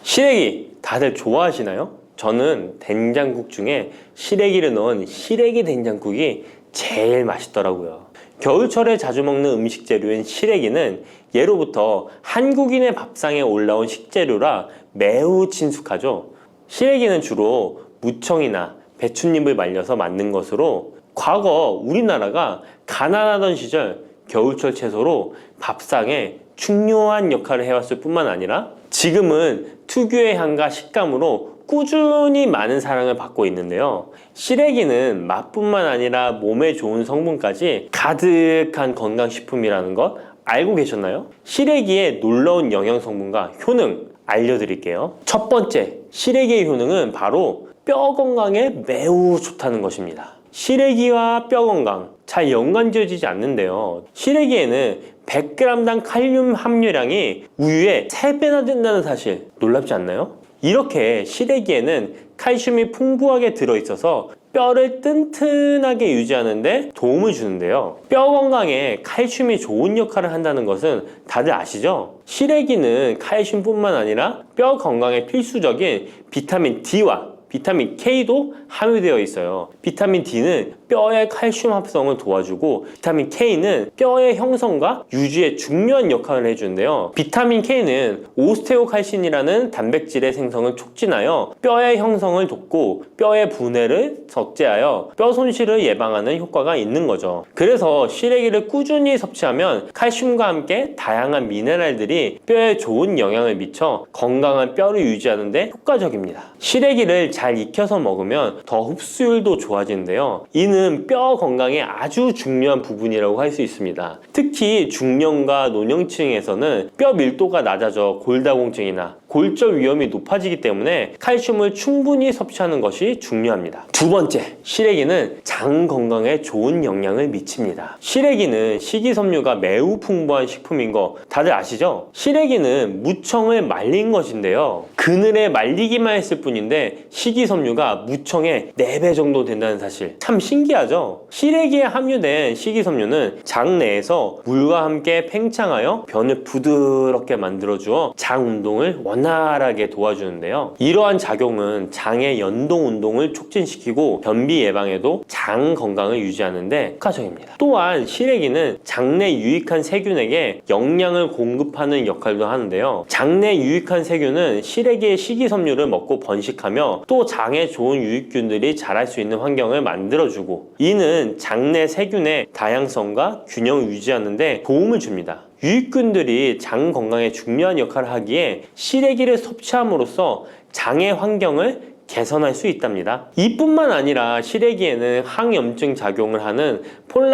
시래기 다들 좋아하시나요? 저는 된장국 중에 시래기를 넣은 시래기 된장국이 제일 맛있더라고요. 겨울철에 자주 먹는 음식 재료인 시래기는 예로부터 한국인의 밥상에 올라온 식재료라 매우 친숙하죠. 시래기는 주로 무청이나 배춧잎을 말려서 만든 것으로 과거 우리나라가 가난하던 시절 겨울철 채소로 밥상에 중요한 역할을 해왔을 뿐만 아니라 지금은 특유의 향과 식감으로 꾸준히 많은 사랑을 받고 있는데요. 시래기는 맛뿐만 아니라 몸에 좋은 성분까지 가득한 건강식품이라는 것 알고 계셨나요? 시래기의 놀라운 영양 성분과 효능 알려드릴게요. 첫 번째, 시래기의 효능은 바로 뼈 건강에 매우 좋다는 것입니다. 시래기와 뼈 건강 잘 연관지어지지 않는데요. 시래기에는 100g당 칼륨 함유량이 우유의 3배나 된다는 사실 놀랍지 않나요? 이렇게 시래기에는 칼슘이 풍부하게 들어있어서 뼈를 튼튼하게 유지하는 데 도움을 주는데요. 뼈 건강에 칼슘이 좋은 역할을 한다는 것은 다들 아시죠? 시래기는 칼슘뿐만 아니라 뼈 건강에 필수적인 비타민 D와 비타민 K도 함유되어 있어요. 비타민 D는 뼈의 칼슘 합성을 도와주고 비타민 K는 뼈의 형성과 유지에 중요한 역할을 해주는데요. 비타민 K는 오스테오칼신이라는 단백질의 생성을 촉진하여 뼈의 형성을 돕고 뼈의 분해를 억제하여 뼈 손실을 예방하는 효과가 있는 거죠. 그래서 시래기를 꾸준히 섭취하면 칼슘과 함께 다양한 미네랄들이 뼈에 좋은 영향을 미쳐 건강한 뼈를 유지하는 데 효과적입니다. 시래기를 잘 익혀서 먹으면 더 흡수율도 좋아지는데요. 이는 뼈 건강에 아주 중요한 부분이라고 할 수 있습니다. 특히 중년과 노년층에서는 뼈 밀도가 낮아져 골다공증이나 골절 위험이 높아지기 때문에 칼슘을 충분히 섭취하는 것이 중요합니다. 두 번째, 시래기는 장 건강에 좋은 영향을 미칩니다. 시래기는 식이섬유가 매우 풍부한 식품인 거 다들 아시죠? 시래기는 무청을 말린 것인데요. 그늘에 말리기만 했을 뿐인데 식이섬유가 무청의 4배 정도 된다는 사실 참 신기하죠? 시래기에 함유된 식이섬유는 장 내에서 물과 함께 팽창하여 변을 부드럽게 만들어주어 장 운동을 원활하게 도와주는데요. 이러한 작용은 장의 연동 운동을 촉진시키고 변비 예방에도 장 건강을 유지하는 데 효과적입니다. 또한 시래기는 장내 유익한 세균에게 영양을 공급하는 역할도 하는데요. 장내 유익한 세균은 시래기의 식이섬유를 먹고 번식하며 또 장에 좋은 유익균들이 자랄 수 있는 환경을 만들어주고 이는 장내 세균의 다양성과 균형을 유지하는 데 도움을 줍니다. 유익균들이 장 건강에 중요한 역할을 하기에 시래기를 섭취함으로써 장의 환경을 개선할 수 있답니다. 이뿐만 아니라 시래기에는 항염증 작용을 하는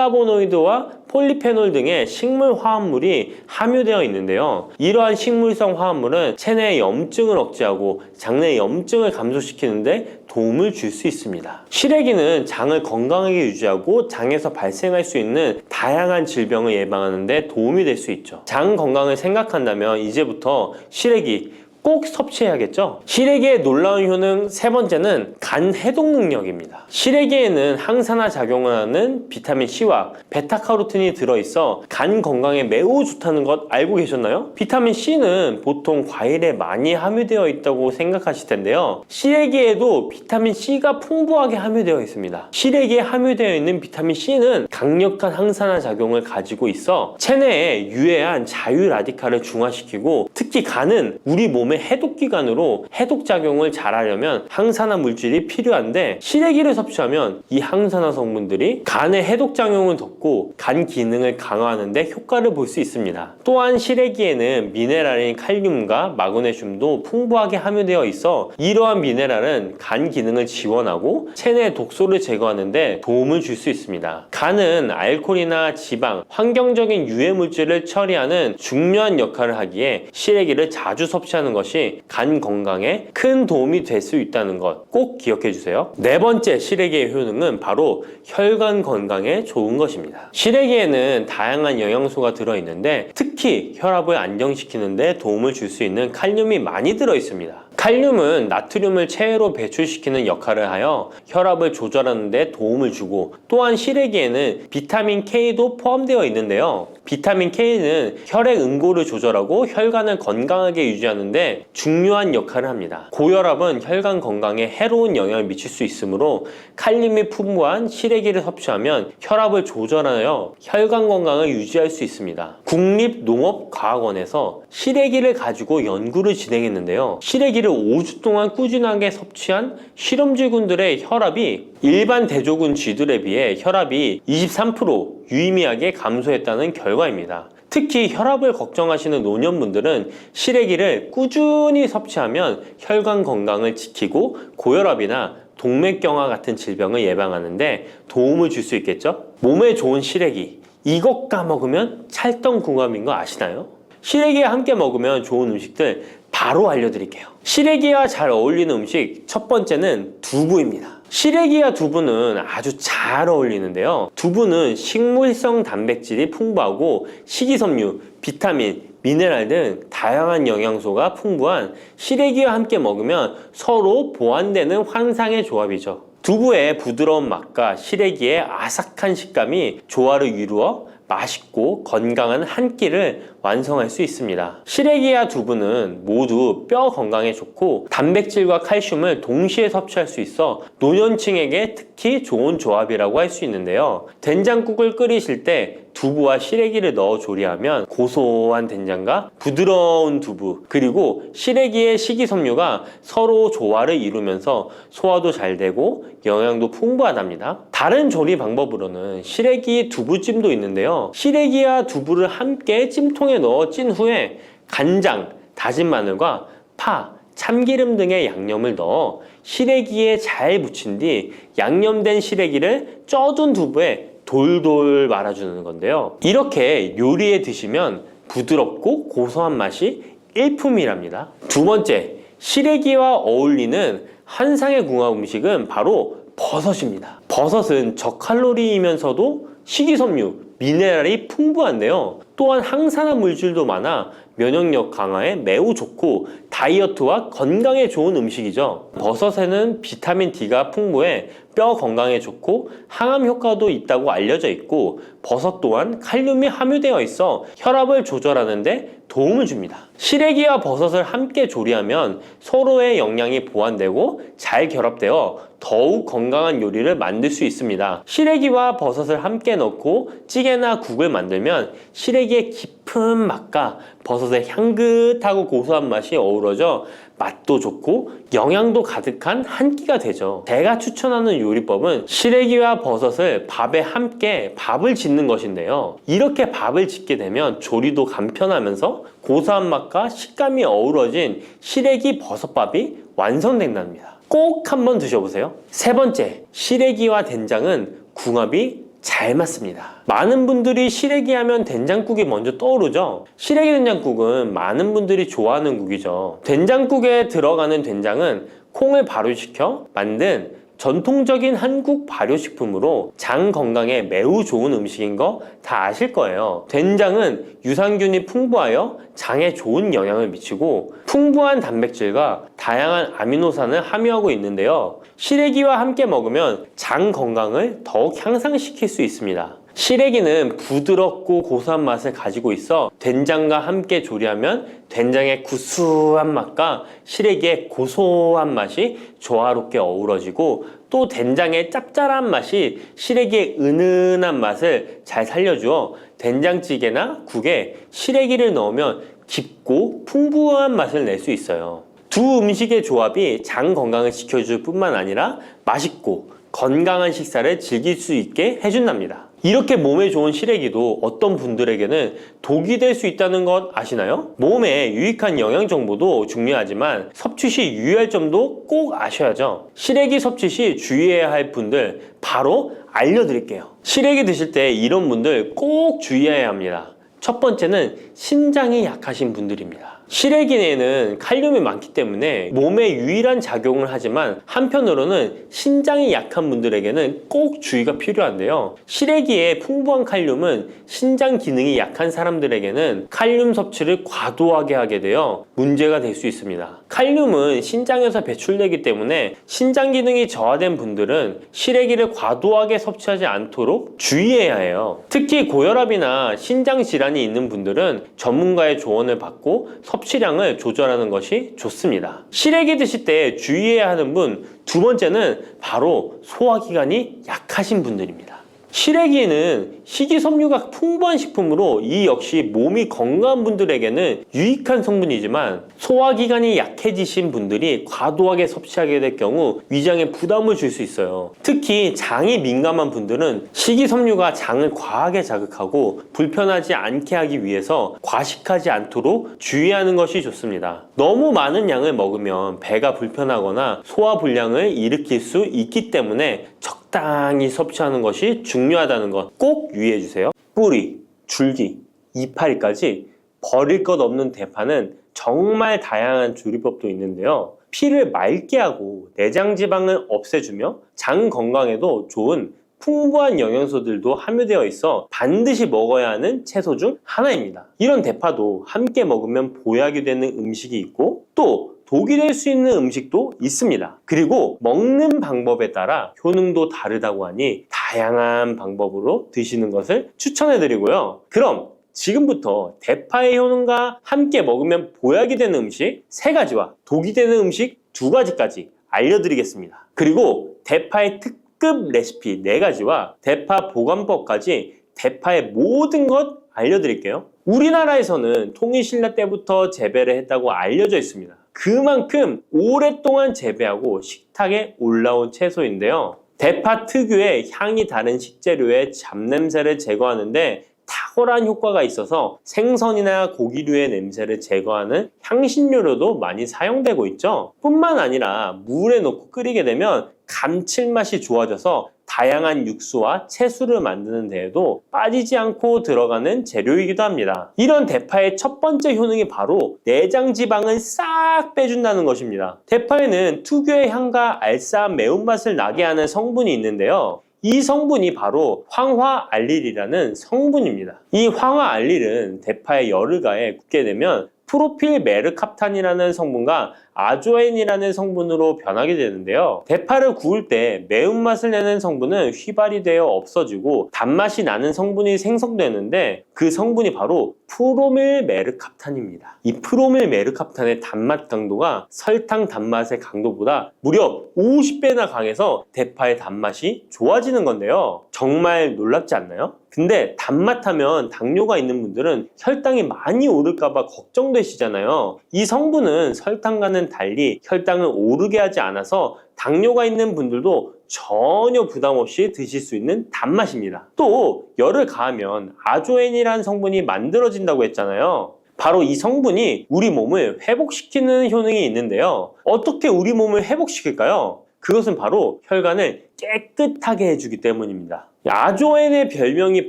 폴라보노이드와 폴리페놀 등의 식물 화합물이 함유되어 있는데요. 이러한 식물성 화합물은 체내의 염증을 억제하고 장내 염증을 감소시키는 데 도움을 줄 수 있습니다. 시래기는 장을 건강하게 유지하고 장에서 발생할 수 있는 다양한 질병을 예방하는 데 도움이 될 수 있죠. 장 건강을 생각한다면 이제부터 시래기 꼭 섭취해야겠죠? 시래기의 놀라운 효능 세 번째는 간 해독 능력입니다. 시래기에는 항산화 작용을 하는 비타민 C와 베타카로틴이 들어있어 간 건강에 매우 좋다는 것 알고 계셨나요? 비타민 C는 보통 과일에 많이 함유되어 있다고 생각하실 텐데요. 시래기에도 비타민 C가 풍부하게 함유되어 있습니다. 시래기에 함유되어 있는 비타민 C는 강력한 항산화 작용을 가지고 있어 체내에 유해한 자유 라디칼을 중화시키고 특히 간은 우리 몸의 해독기관으로 해독작용을 잘하려면 항산화 물질이 필요한데 시래기를 섭취하면 이 항산화 성분들이 간의 해독작용을 돕고 간 기능을 강화하는 데 효과를 볼 수 있습니다. 또한 시래기에는 미네랄인 칼륨과 마그네슘도 풍부하게 함유되어 있어 이러한 미네랄은 간 기능을 지원하고 체내 독소를 제거하는 데 도움을 줄 수 있습니다. 간은 알코올이나 지방, 환경적인 유해 물질을 처리하는 중요한 역할을 하기에 시래기를 자주 섭취하는 것이 간 건강에 큰 도움이 될 수 있다는 것 꼭 기억해 주세요. 네 번째 시래기의 효능은 바로 혈관 건강에 좋은 것입니다. 시래기에는 다양한 영양소가 들어있는데 특히 혈압을 안정시키는 데 도움을 줄 수 있는 칼륨이 많이 들어있습니다. 칼륨은 나트륨을 체외로 배출시키는 역할을 하여 혈압을 조절하는 데 도움을 주고, 또한 시래기에는 비타민 K도 포함되어 있는데요. 비타민 K는 혈액 응고를 조절하고 혈관을 건강하게 유지하는 데 중요한 역할을 합니다. 고혈압은 혈관 건강에 해로운 영향을 미칠 수 있으므로 칼륨이 풍부한 시래기를 섭취하면 혈압을 조절하여 혈관 건강을 유지할 수 있습니다. 국립농업과학원에서 시래기를 가지고 연구를 진행했는데요. 시래기를 5주 동안 꾸준하게 섭취한 실험쥐군들의 혈압이 일반 대조군 쥐들에 비해 혈압이 23% 유의미하게 감소했다는 결과입니다. 특히 혈압을 걱정하시는 노년분들은 시래기를 꾸준히 섭취하면 혈관 건강을 지키고 고혈압이나 동맥경화 같은 질병을 예방하는데 도움을 줄 수 있겠죠? 몸에 좋은 시래기, 이것 까먹으면 찰떡궁합인 거 아시나요? 시래기와 함께 먹으면 좋은 음식들 바로 알려드릴게요. 시래기와 잘 어울리는 음식 첫 번째는 두부입니다. 시래기와 두부는 아주 잘 어울리는데요. 두부는 식물성 단백질이 풍부하고 식이섬유, 비타민, 미네랄 등 다양한 영양소가 풍부한 시래기와 함께 먹으면 서로 보완되는 환상의 조합이죠. 두부의 부드러운 맛과 시래기의 아삭한 식감이 조화를 이루어 맛있고 건강한 한 끼를 완성할 수 있습니다. 시래기와 두부는 모두 뼈 건강에 좋고 단백질과 칼슘을 동시에 섭취할 수 있어 노년층에게 특히 좋은 조합이라고 할 수 있는데요. 된장국을 끓이실 때 두부와 시래기를 넣어 조리하면 고소한 된장과 부드러운 두부, 그리고 시래기의 식이섬유가 서로 조화를 이루면서 소화도 잘 되고 영양도 풍부하답니다. 다른 조리 방법으로는 시래기 두부찜도 있는데요. 시래기와 두부를 함께 찜통에 넣어 찐 후에 간장, 다진 마늘과 파, 참기름 등의 양념을 넣어 시래기에 잘 묻힌 뒤 양념된 시래기를 쪄둔 두부에 돌돌 말아주는 건데요. 이렇게 요리해 드시면 부드럽고 고소한 맛이 일품이랍니다. 두 번째, 시래기와 어울리는 환상의 궁합 음식은 바로 버섯입니다. 버섯은 저칼로리이면서도 식이섬유, 미네랄이 풍부한데요. 또한 항산화 물질도 많아 면역력 강화에 매우 좋고 다이어트와 건강에 좋은 음식이죠. 버섯에는 비타민 D가 풍부해 뼈 건강에 좋고 항암 효과도 있다고 알려져 있고, 버섯 또한 칼륨이 함유되어 있어 혈압을 조절하는 데 도움을 줍니다. 시래기와 버섯을 함께 조리하면 서로의 영양이 보완되고 잘 결합되어 더욱 건강한 요리를 만들 수 있습니다. 시래기와 버섯을 함께 넣고 찌개나 국을 만들면 시래기의 깊은 맛과 버섯의 향긋하고 고소한 맛이 어우러져 맛도 좋고 영양도 가득한 한 끼가 되죠. 제가 추천하는 요리법은 시래기와 버섯을 밥에 함께 밥을 짓는 것인데요. 이렇게 밥을 짓게 되면 조리도 간편하면서 고소한 맛과 식감이 어우러진 시래기 버섯밥이 완성된답니다. 꼭 한번 드셔보세요. 세 번째, 시래기와 된장은 궁합이 잘 맞습니다. 많은 분들이 시래기 하면 된장국이 먼저 떠오르죠. 시래기 된장국은 많은 분들이 좋아하는 국이죠. 된장국에 들어가는 된장은 콩을 발효시켜 만든 전통적인 한국 발효식품으로 장 건강에 매우 좋은 음식인 거 다 아실 거예요. 된장은 유산균이 풍부하여 장에 좋은 영향을 미치고 풍부한 단백질과 다양한 아미노산을 함유하고 있는데요. 시래기와 함께 먹으면 장 건강을 더욱 향상시킬 수 있습니다. 시래기는 부드럽고 고소한 맛을 가지고 있어 된장과 함께 조리하면 된장의 구수한 맛과 시래기의 고소한 맛이 조화롭게 어우러지고, 또 된장의 짭짤한 맛이 시래기의 은은한 맛을 잘 살려주어 된장찌개나 국에 시래기를 넣으면 깊고 풍부한 맛을 낼 수 있어요. 두 음식의 조합이 장 건강을 지켜줄 뿐만 아니라 맛있고 건강한 식사를 즐길 수 있게 해준답니다. 이렇게 몸에 좋은 시래기도 어떤 분들에게는 독이 될 수 있다는 것 아시나요? 몸에 유익한 영양 정보도 중요하지만 섭취 시 유의할 점도 꼭 아셔야죠. 시래기 섭취 시 주의해야 할 분들 바로 알려드릴게요. 시래기 드실 때 이런 분들 꼭 주의해야 합니다. 첫 번째는 신장이 약하신 분들입니다. 시래기에는 칼륨이 많기 때문에 몸에 유일한 작용을 하지만 한편으로는 신장이 약한 분들에게는 꼭 주의가 필요한데요. 시래기에 풍부한 칼륨은 신장 기능이 약한 사람들에게는 칼륨 섭취를 과도하게 하게 되어 문제가 될 수 있습니다. 칼륨은 신장에서 배출되기 때문에 신장 기능이 저하된 분들은 시래기를 과도하게 섭취하지 않도록 주의해야 해요. 특히 고혈압이나 신장 질환이 있는 분들은 전문가의 조언을 받고 섭취량을 조절하는 것이 좋습니다. 시래기 드실 때 주의해야 하는 분 두 번째는 바로 소화기관이 약하신 분들입니다. 시래기는 식이섬유가 풍부한 식품으로 이 역시 몸이 건강한 분들에게는 유익한 성분이지만 소화기관이 약해지신 분들이 과도하게 섭취하게 될 경우 위장에 부담을 줄 수 있어요. 특히 장이 민감한 분들은 식이섬유가 장을 과하게 자극하고 불편하지 않게 하기 위해서 과식하지 않도록 주의하는 것이 좋습니다. 너무 많은 양을 먹으면 배가 불편하거나 소화불량을 일으킬 수 있기 때문에 적당히 섭취하는 것이 중요하다는 것 꼭 유의해 주세요. 뿌리, 줄기, 이파리까지 버릴 것 없는 대파는 정말 다양한 조리법도 있는데요. 피를 맑게 하고 내장 지방을 없애주며 장 건강에도 좋은 풍부한 영양소들도 함유되어 있어 반드시 먹어야 하는 채소 중 하나입니다. 이런 대파도 함께 먹으면 보약이 되는 음식이 있고 또 독이 될 수 있는 음식도 있습니다. 그리고 먹는 방법에 따라 효능도 다르다고 하니 다양한 방법으로 드시는 것을 추천해 드리고요. 그럼 지금부터 대파의 효능과 함께 먹으면 보약이 되는 음식 3가지와 독이 되는 음식 2가지까지 알려드리겠습니다. 그리고 대파의 특급 레시피 4가지와 대파 보관법까지 대파의 모든 것 알려드릴게요. 우리나라에서는 통일신라 때부터 재배를 했다고 알려져 있습니다. 그만큼 오랫동안 재배하고 식탁에 올라온 채소인데요. 대파 특유의 향이 다른 식재료의 잡냄새를 제거하는데 탁월한 효과가 있어서 생선이나 고기류의 냄새를 제거하는 향신료로도 많이 사용되고 있죠. 뿐만 아니라 물에 넣고 끓이게 되면 감칠맛이 좋아져서 다양한 육수와 채소를 만드는 데에도 빠지지 않고 들어가는 재료이기도 합니다. 이런 대파의 첫 번째 효능이 바로 내장 지방을 싹 빼준다는 것입니다. 대파에는 특유의 향과 알싸한 매운맛을 나게 하는 성분이 있는데요. 이 성분이 바로 황화알릴이라는 성분입니다. 이 황화알릴은 대파에 열을 가해 굽게 되면 프로필 메르캅탄이라는 성분과 아조엔이라는 성분으로 변하게 되는데요. 대파를 구울 때 매운맛을 내는 성분은 휘발이 되어 없어지고 단맛이 나는 성분이 생성되는데 그 성분이 바로 프로밀 메르캅탄입니다. 이 프로밀 메르캅탄의 단맛 강도가 설탕 단맛의 강도보다 무려 50배나 강해서 대파의 단맛이 좋아지는 건데요. 정말 놀랍지 않나요? 근데 단맛 하면 당뇨가 있는 분들은 혈당이 많이 오를까봐 걱정되시잖아요. 이 성분은 설탕과는 달리 혈당을 오르게 하지 않아서 당뇨가 있는 분들도 전혀 부담 없이 드실 수 있는 단맛입니다. 또 열을 가하면 아조엔이라는 성분이 만들어진다고 했잖아요. 바로 이 성분이 우리 몸을 회복시키는 효능이 있는데요. 어떻게 우리 몸을 회복시킬까요? 그것은 바로 혈관을 깨끗하게 해주기 때문입니다. 아조엔의 별명이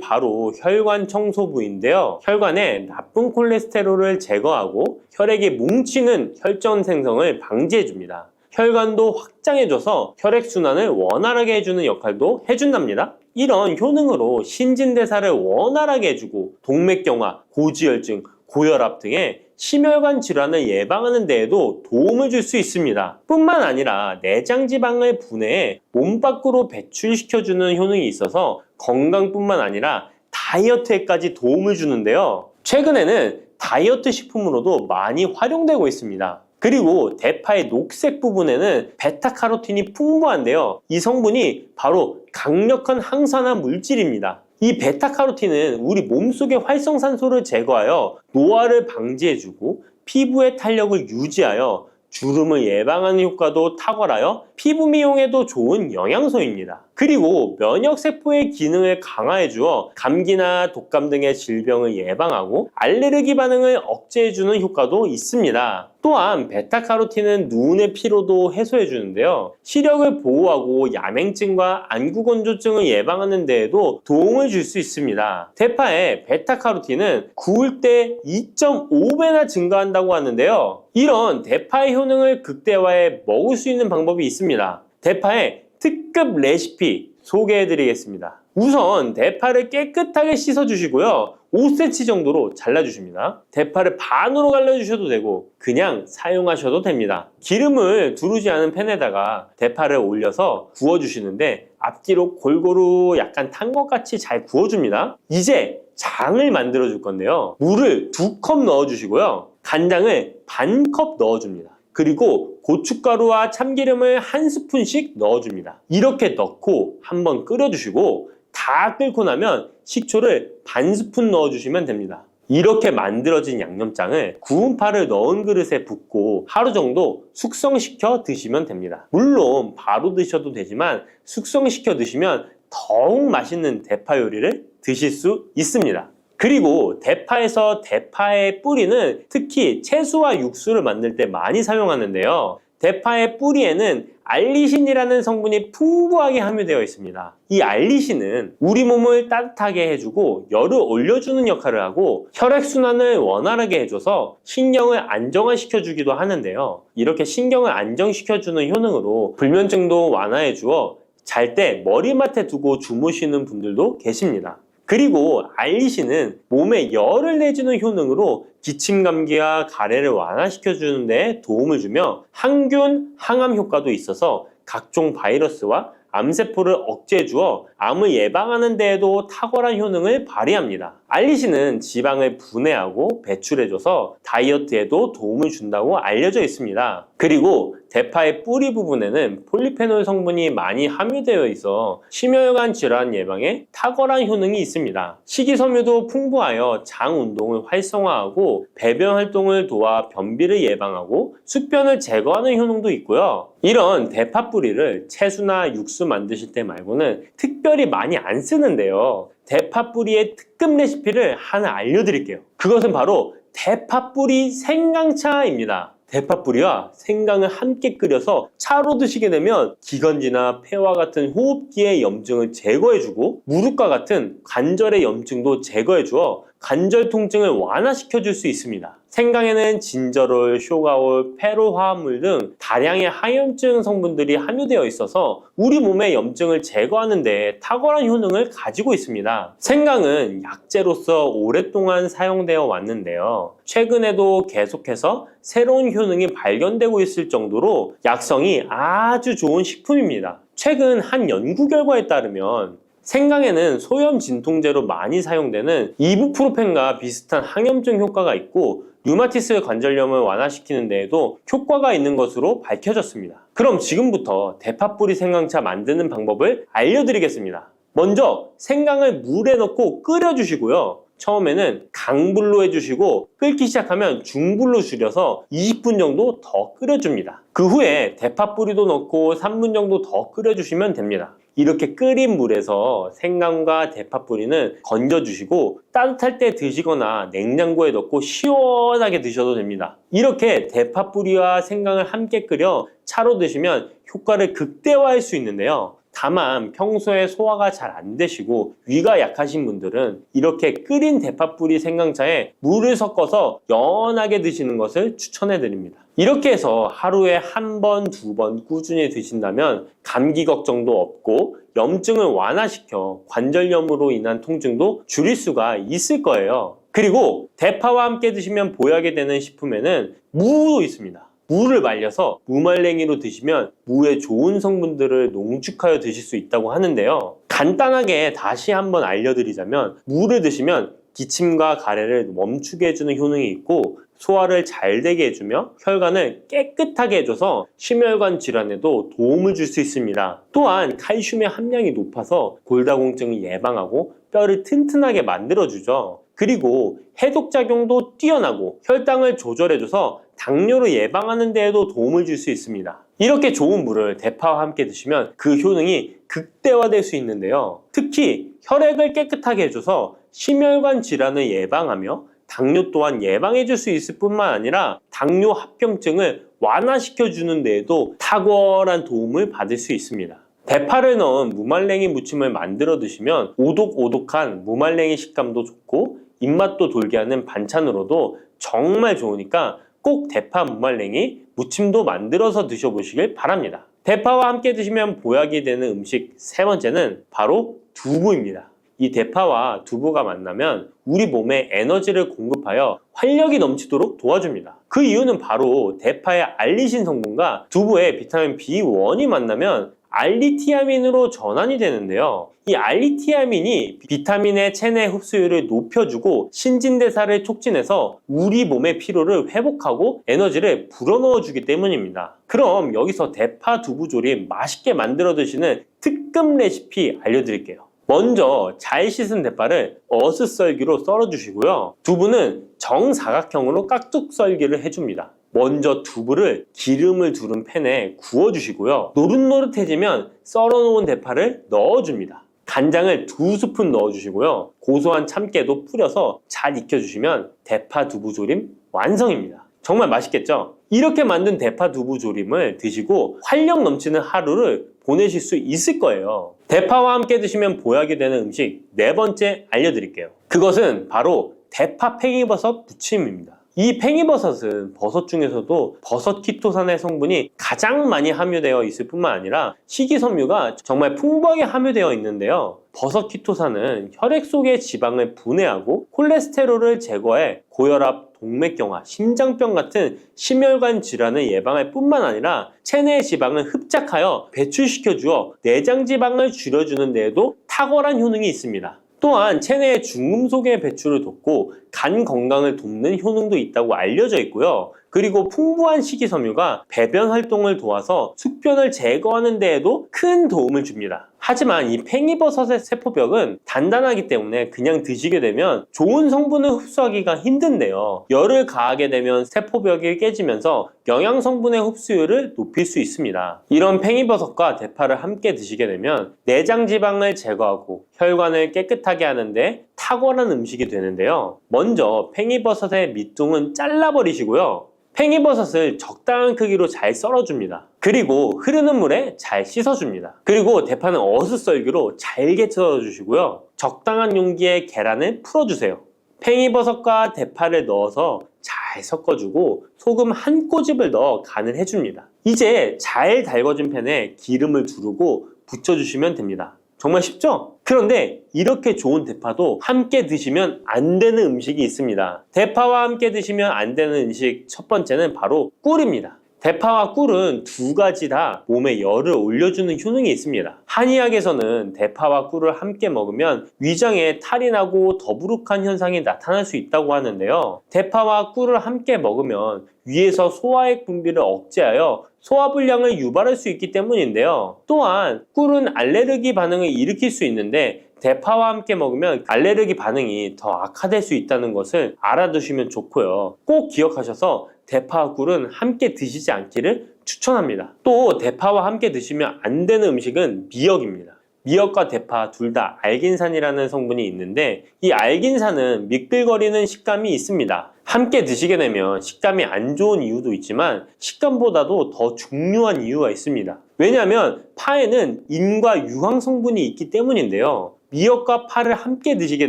바로 혈관 청소부인데요. 혈관에 나쁜 콜레스테롤을 제거하고 혈액이 뭉치는 혈전 생성을 방지해줍니다. 혈관도 확장해줘서 혈액순환을 원활하게 해주는 역할도 해준답니다. 이런 효능으로 신진대사를 원활하게 해주고 동맥경화, 고지혈증, 고혈압 등의 심혈관 질환을 예방하는 데에도 도움을 줄 수 있습니다. 뿐만 아니라 내장지방을 분해해 몸 밖으로 배출시켜주는 효능이 있어서 건강뿐만 아니라 다이어트에까지 도움을 주는데요. 최근에는 다이어트 식품으로도 많이 활용되고 있습니다. 그리고 대파의 녹색 부분에는 베타카로틴이 풍부한데요. 이 성분이 바로 강력한 항산화 물질입니다. 이 베타카로틴은 우리 몸속의 활성산소를 제거하여 노화를 방지해주고 피부의 탄력을 유지하여 주름을 예방하는 효과도 탁월하여 피부 미용에도 좋은 영양소입니다. 그리고 면역세포의 기능을 강화해주어 감기나 독감 등의 질병을 예방하고 알레르기 반응을 억제해주는 효과도 있습니다. 또한 베타카로틴은 눈의 피로도 해소해주는데요. 시력을 보호하고 야맹증과 안구건조증을 예방하는 데에도 도움을 줄 수 있습니다. 대파의 베타카로틴은 구울 때 2.5배나 증가한다고 하는데요. 이런 대파의 효능을 극대화해 먹을 수 있는 방법이 있습니다. 대파의 특급 레시피 소개해드리겠습니다. 우선 대파를 깨끗하게 씻어주시고요. 5cm 정도로 잘라주십니다. 대파를 반으로 갈라주셔도 되고 그냥 사용하셔도 됩니다. 기름을 두르지 않은 팬에다가 대파를 올려서 구워주시는데 앞뒤로 골고루 약간 탄 것 같이 잘 구워줍니다. 이제 장을 만들어 줄 건데요. 물을 2컵 넣어주시고요. 간장을 반 컵 넣어줍니다. 그리고 고춧가루와 참기름을 1스푼씩 넣어줍니다. 이렇게 넣고 한번 끓여주시고 다 끓고 나면 식초를 반 스푼 넣어주시면 됩니다. 이렇게 만들어진 양념장을 구운 파를 넣은 그릇에 붓고 하루 정도 숙성시켜 드시면 됩니다. 물론 바로 드셔도 되지만 숙성시켜 드시면 더욱 맛있는 대파 요리를 드실 수 있습니다. 그리고 대파에서 대파의 뿌리는 특히 채소와 육수를 만들 때 많이 사용하는데요. 대파의 뿌리에는 알리신이라는 성분이 풍부하게 함유되어 있습니다. 이 알리신은 우리 몸을 따뜻하게 해주고 열을 올려주는 역할을 하고 혈액순환을 원활하게 해줘서 신경을 안정화시켜주기도 하는데요. 이렇게 신경을 안정시켜주는 효능으로 불면증도 완화해주어 잘 때 머리맡에 두고 주무시는 분들도 계십니다. 그리고 알리신은 몸에 열을 내주는 효능으로 기침 감기와 가래를 완화시켜주는 데 도움을 주며 항균, 항암 효과도 있어서 각종 바이러스와 암세포를 억제해 주어 암을 예방하는 데에도 탁월한 효능을 발휘합니다. 알리신은 지방을 분해하고 배출해줘서 다이어트에도 도움을 준다고 알려져 있습니다. 그리고 대파의 뿌리 부분에는 폴리페놀 성분이 많이 함유되어 있어 심혈관 질환 예방에 탁월한 효능이 있습니다. 식이섬유도 풍부하여 장 운동을 활성화하고 배변 활동을 도와 변비를 예방하고 숙변을 제거하는 효능도 있고요. 이런 대파 뿌리를 채소나 육수 만드실 때 말고는 특별히 많이 안 쓰는데요. 대파 뿌리의 특급 레시피를 하나 알려드릴게요. 그것은 바로 대파 뿌리 생강차입니다. 대파 뿌리와 생강을 함께 끓여서 차로 드시게 되면 기관지나 폐와 같은 호흡기의 염증을 제거해주고 무릎과 같은 관절의 염증도 제거해주어 관절 통증을 완화시켜줄 수 있습니다. 생강에는 진저롤, 쇼가올, 페로 화합물 등 다량의 항염증 성분들이 함유되어 있어서 우리 몸의 염증을 제거하는 데 탁월한 효능을 가지고 있습니다. 생강은 약재로서 오랫동안 사용되어 왔는데요. 최근에도 계속해서 새로운 효능이 발견되고 있을 정도로 약성이 아주 좋은 식품입니다. 최근 한 연구 결과에 따르면 생강에는 소염 진통제로 많이 사용되는 이부프로펜과 비슷한 항염증 효과가 있고 류마티스 관절염을 완화시키는 데에도 효과가 있는 것으로 밝혀졌습니다. 그럼 지금부터 대파뿌리 생강차 만드는 방법을 알려드리겠습니다. 먼저 생강을 물에 넣고 끓여주시고요. 처음에는 강불로 해주시고 끓기 시작하면 중불로 줄여서 20분 정도 더 끓여줍니다. 그 후에 대파뿌리도 넣고 3분 정도 더 끓여주시면 됩니다. 이렇게 끓인 물에서 생강과 대파뿌리는 건져주시고 따뜻할 때 드시거나 냉장고에 넣고 시원하게 드셔도 됩니다. 이렇게 대파뿌리와 생강을 함께 끓여 차로 드시면 효과를 극대화할 수 있는데요. 다만 평소에 소화가 잘 안 되시고 위가 약하신 분들은 이렇게 끓인 대파뿌리 생강차에 물을 섞어서 연하게 드시는 것을 추천해 드립니다. 이렇게 해서 하루에 1번, 2번 꾸준히 드신다면 감기 걱정도 없고 염증을 완화시켜 관절염으로 인한 통증도 줄일 수가 있을 거예요. 그리고 대파와 함께 드시면 보약이 되는 식품에는 무도 있습니다. 무를 말려서 무말랭이로 드시면 무의 좋은 성분들을 농축하여 드실 수 있다고 하는데요. 간단하게 다시 한번 알려드리자면 무를 드시면 기침과 가래를 멈추게 해주는 효능이 있고 소화를 잘 되게 해주며 혈관을 깨끗하게 해줘서 심혈관 질환에도 도움을 줄 수 있습니다. 또한 칼슘의 함량이 높아서 골다공증을 예방하고 뼈를 튼튼하게 만들어주죠. 그리고 해독작용도 뛰어나고 혈당을 조절해줘서 당뇨를 예방하는 데에도 도움을 줄 수 있습니다. 이렇게 좋은 물을 대파와 함께 드시면 그 효능이 극대화될 수 있는데요. 특히 혈액을 깨끗하게 해줘서 심혈관 질환을 예방하며 당뇨 또한 예방해 줄 수 있을 뿐만 아니라 당뇨 합병증을 완화시켜 주는 데에도 탁월한 도움을 받을 수 있습니다. 대파를 넣은 무말랭이 무침을 만들어 드시면 오독오독한 무말랭이 식감도 좋고 입맛도 돌게 하는 반찬으로도 정말 좋으니까 꼭 대파 무말랭이 무침도 만들어서 드셔보시길 바랍니다. 대파와 함께 드시면 보약이 되는 음식 세 번째는 바로 두부입니다. 이 대파와 두부가 만나면 우리 몸에 에너지를 공급하여 활력이 넘치도록 도와줍니다. 그 이유는 바로 대파의 알리신 성분과 두부의 비타민 B1이 만나면 알리티아민으로 전환이 되는데요. 이 알리티아민이 비타민의 체내 흡수율을 높여주고 신진대사를 촉진해서 우리 몸의 피로를 회복하고 에너지를 불어넣어 주기 때문입니다. 그럼 여기서 대파 두부 조림 맛있게 만들어 드시는 특급 레시피 알려드릴게요. 먼저 잘 씻은 대파를 어슷썰기로 썰어 주시고요. 두부는 정사각형으로 깍둑 썰기를 해줍니다. 먼저 두부를 기름을 두른 팬에 구워주시고요. 노릇노릇해지면 썰어놓은 대파를 넣어줍니다. 간장을 2스푼 넣어주시고요. 고소한 참깨도 뿌려서 잘 익혀주시면 대파 두부 조림 완성입니다. 정말 맛있겠죠? 이렇게 만든 대파 두부 조림을 드시고 활력 넘치는 하루를 보내실 수 있을 거예요. 대파와 함께 드시면 보약이 되는 음식 4번째 알려드릴게요. 그것은 바로 대파 팽이버섯 부침입니다. 이 팽이버섯은 버섯 중에서도 버섯 키토산의 성분이 가장 많이 함유되어 있을 뿐만 아니라 식이섬유가 정말 풍부하게 함유되어 있는데요. 버섯 키토산은 혈액 속의 지방을 분해하고 콜레스테롤을 제거해 고혈압, 동맥경화, 심장병 같은 심혈관 질환을 예방할 뿐만 아니라 체내 지방을 흡착하여 배출시켜 주어 내장 지방을 줄여주는 데에도 탁월한 효능이 있습니다. 또한 체내의 중금속의 배출을 돕고 간 건강을 돕는 효능도 있다고 알려져 있고요. 그리고 풍부한 식이섬유가 배변 활동을 도와서 숙변을 제거하는 데에도 큰 도움을 줍니다. 하지만 이 팽이버섯의 세포벽은 단단하기 때문에 그냥 드시게 되면 좋은 성분을 흡수하기가 힘든데요. 열을 가하게 되면 세포벽이 깨지면서 영양 성분의 흡수율을 높일 수 있습니다. 이런 팽이버섯과 대파를 함께 드시게 되면 내장 지방을 제거하고 혈관을 깨끗하게 하는데 탁월한 음식이 되는데요. 먼저 팽이버섯의 밑둥은 잘라버리시고요. 팽이버섯을 적당한 크기로 잘 썰어줍니다. 그리고 흐르는 물에 잘 씻어줍니다. 그리고 대파는 어슷썰기로 잘게 썰어주시고요. 적당한 용기에 계란을 풀어주세요. 팽이버섯과 대파를 넣어서 잘 섞어주고 소금 한 꼬집을 넣어 간을 해줍니다. 이제 잘 달궈진 팬에 기름을 두르고 붙여주시면 됩니다. 정말 쉽죠? 그런데 이렇게 좋은 대파도 함께 드시면 안 되는 음식이 있습니다. 대파와 함께 드시면 안 되는 음식 첫 번째는 바로 꿀입니다. 대파와 꿀은 두 가지 다 몸에 열을 올려주는 효능이 있습니다. 한의학에서는 대파와 꿀을 함께 먹으면 위장에 탈이 나고 더부룩한 현상이 나타날 수 있다고 하는데요. 대파와 꿀을 함께 먹으면 위에서 소화액 분비를 억제하여 소화불량을 유발할 수 있기 때문인데요. 또한 꿀은 알레르기 반응을 일으킬 수 있는데 대파와 함께 먹으면 알레르기 반응이 더 악화될 수 있다는 것을 알아두시면 좋고요. 꼭 기억하셔서 대파와 꿀은 함께 드시지 않기를 추천합니다. 또 대파와 함께 드시면 안 되는 음식은 미역입니다. 미역과 대파 둘 다 알긴산이라는 성분이 있는데 이 알긴산은 미끌거리는 식감이 있습니다. 함께 드시게 되면 식감이 안 좋은 이유도 있지만 식감보다도 더 중요한 이유가 있습니다. 왜냐하면 파에는 인과 유황 성분이 있기 때문인데요. 미역과 파를 함께 드시게